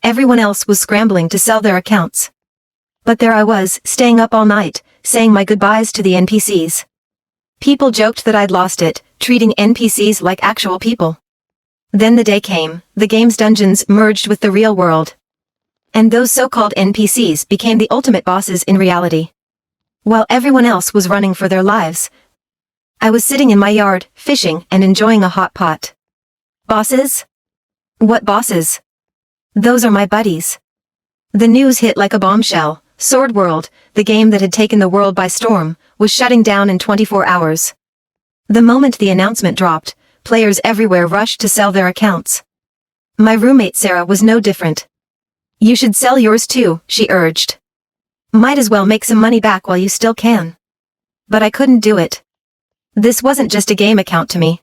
Everyone else was scrambling to sell their accounts. But there I was, staying up all night, saying my goodbyes to the NPCs. People joked that I'd lost it, treating NPCs like actual people. Then the day came, the game's dungeons merged with the real world. And those so-called NPCs became the ultimate bosses in reality. While everyone else was running for their lives, I was sitting in my yard, fishing and enjoying a hot pot. Bosses? What bosses? Those are my buddies. The news hit like a bombshell. Sword World, the game that had taken the world by storm, was shutting down in 24 hours. The moment the announcement dropped, players everywhere rushed to sell their accounts. My roommate Sarah was no different. You should sell yours too, she urged. Might as well make some money back while you still can. But I couldn't do it. This wasn't just a game account to me.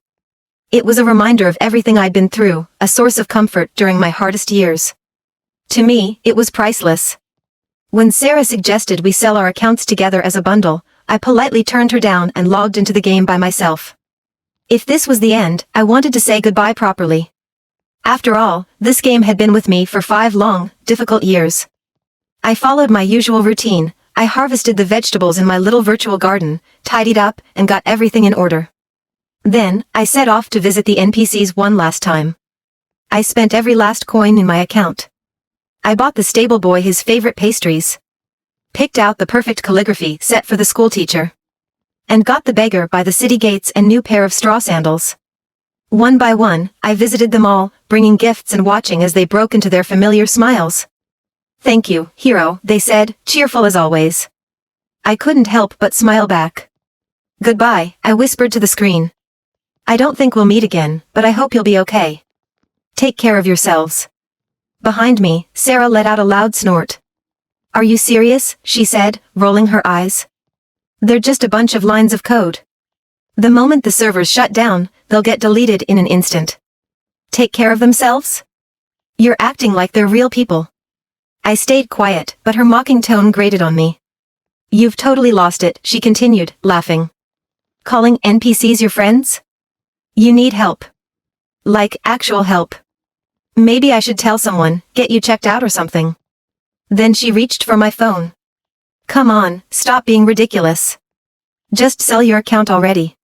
It was a reminder of everything I'd been through, a source of comfort during my hardest years. To me, it was priceless. When Sarah suggested we sell our accounts together as a bundle, I politely turned her down and logged into the game by myself. If this was the end, I wanted to say goodbye properly. After all, this game had been with me for 5 long, difficult years. I followed my usual routine. I harvested the vegetables in my little virtual garden, tidied up, and got everything in order. Then, I set off to visit the NPCs one last time. I spent every last coin in my account. I bought the stable boy his favorite pastries. Picked out the perfect calligraphy set for the schoolteacher. And got the beggar by the city gates a new pair of straw sandals. One by one, I visited them all, bringing gifts and watching as they broke into their familiar smiles. Thank you, hero, they said, cheerful as always. I couldn't help but smile back. Goodbye, I whispered to the screen. I don't think we'll meet again, but I hope you'll be okay. Take care of yourselves. Behind me, Sarah let out a loud snort. Are you serious? She said, rolling her eyes. They're just a bunch of lines of code. The moment the servers shut down, they'll get deleted in an instant. Take care of themselves? You're acting like they're real people. I stayed quiet, but her mocking tone grated on me. You've totally lost it, she continued, laughing. Calling NPCs your friends? You need help. Like, actual help. Maybe I should tell someone, get you checked out or something. Then she reached for my phone. Come on, stop being ridiculous. Just sell your account already.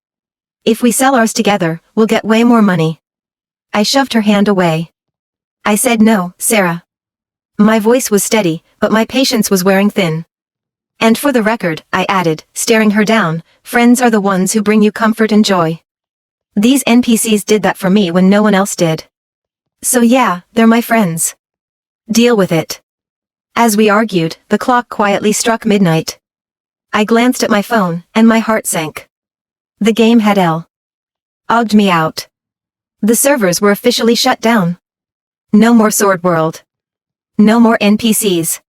If we sell ours together, we'll get way more money. I shoved her hand away. I said no, Sarah. My voice was steady, but my patience was wearing thin. And for the record, I added, staring her down, friends are the ones who bring you comfort and joy. These NPCs did that for me when no one else did. So yeah, they're my friends. Deal with it. As we argued, the clock quietly struck midnight. I glanced at my phone, and my heart sank. The game had logged me out. The servers were officially shut down. No more Sword World. No more NPCs.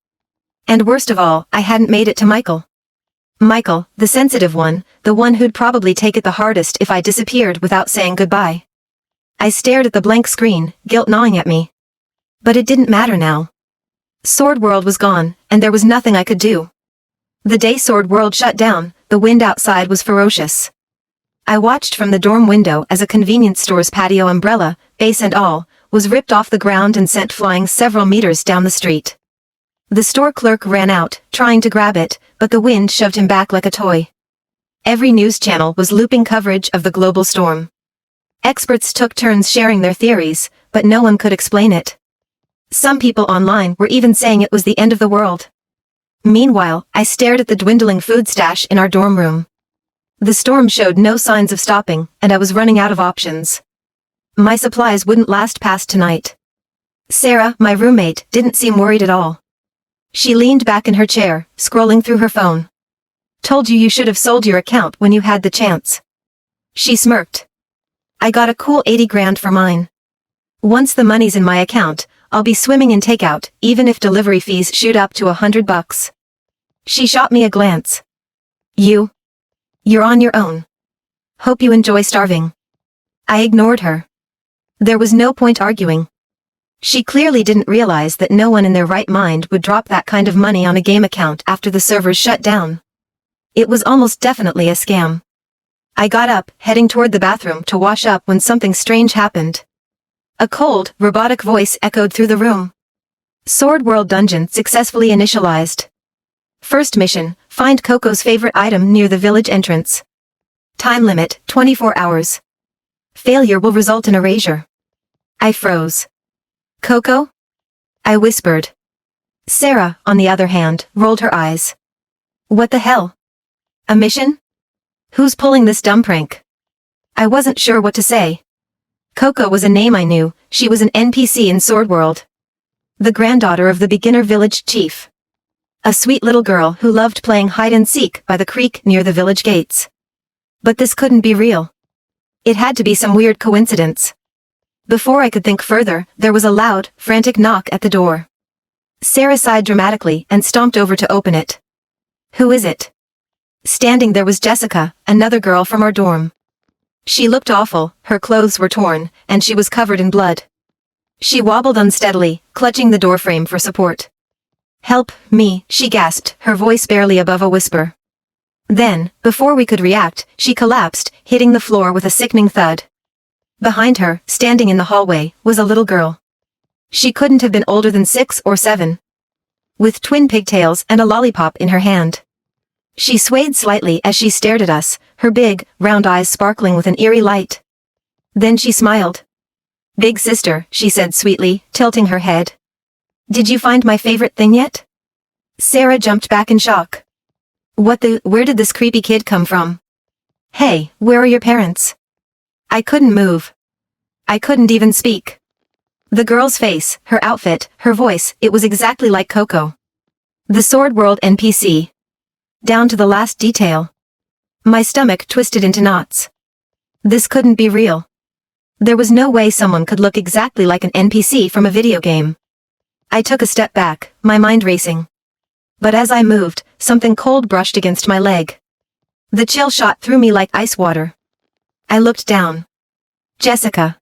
And worst of all, I hadn't made it to Michael. Michael, the sensitive one, the one who'd probably take it the hardest if I disappeared without saying goodbye. I stared at the blank screen, guilt gnawing at me. But it didn't matter now. Sword World was gone, and there was nothing I could do. The day Sword World shut down, the wind outside was ferocious. I watched from the dorm window as a convenience store's patio umbrella, base and all, was ripped off the ground and sent flying several meters down the street. The store clerk ran out, trying to grab it, but the wind shoved him back like a toy. Every news channel was looping coverage of the global storm. Experts took turns sharing their theories, but no one could explain it. Some people online were even saying it was the end of the world. Meanwhile, I stared at the dwindling food stash in our dorm room. The storm showed no signs of stopping, and I was running out of options. My supplies wouldn't last past tonight. Sarah, my roommate, didn't seem worried at all. She leaned back in her chair, scrolling through her phone. Told you should have sold your account when you had the chance. She smirked. I got a cool 80 grand for mine. Once the money's in my account, I'll be swimming in takeout, even if delivery fees shoot up to $100. She shot me a glance. You're on your own. Hope you enjoy starving. I ignored her. There was no point arguing. She clearly didn't realize that no one in their right mind would drop that kind of money on a game account after the servers shut down. It was almost definitely a scam. I got up, heading toward the bathroom to wash up when something strange happened. A cold, robotic voice echoed through the room. Sword World Dungeon successfully initialized. First mission, find Coco's favorite item near the village entrance. Time limit, 24 hours. Failure will result in erasure. I froze. Coco? I whispered. Sarah, on the other hand, rolled her eyes. What the hell? A mission? Who's pulling this dumb prank? I wasn't sure what to say. Coco was a name I knew. She was an NPC in Sword World. The granddaughter of the beginner village chief. A sweet little girl who loved playing hide-and-seek by the creek near the village gates. But this couldn't be real. It had to be some weird coincidence. Before I could think further, there was a loud, frantic knock at the door. Sarah sighed dramatically and stomped over to open it. Who is it? Standing there was Jessica, another girl from our dorm. She looked awful, her clothes were torn, and she was covered in blood. She wobbled unsteadily, clutching the doorframe for support. Help me, she gasped, her voice barely above a whisper. Then, before we could react, she collapsed, hitting the floor with a sickening thud. Behind her, standing in the hallway, was a little girl. She couldn't have been older than 6 or 7. With twin pigtails and a lollipop in her hand. She swayed slightly as she stared at us, her big, round eyes sparkling with an eerie light. Then she smiled. Big sister, she said sweetly, tilting her head. Did you find my favorite thing yet? Sarah jumped back in shock. Where did this creepy kid come from? Hey, where are your parents? I couldn't move. I couldn't even speak. The girl's face, her outfit, her voice, it was exactly like Coco. The Sword World NPC. Down to the last detail. My stomach twisted into knots. This couldn't be real. There was no way someone could look exactly like an NPC from a video game. I took a step back, my mind racing. But as I moved, something cold brushed against my leg. The chill shot through me like ice water. I looked down. Jessica.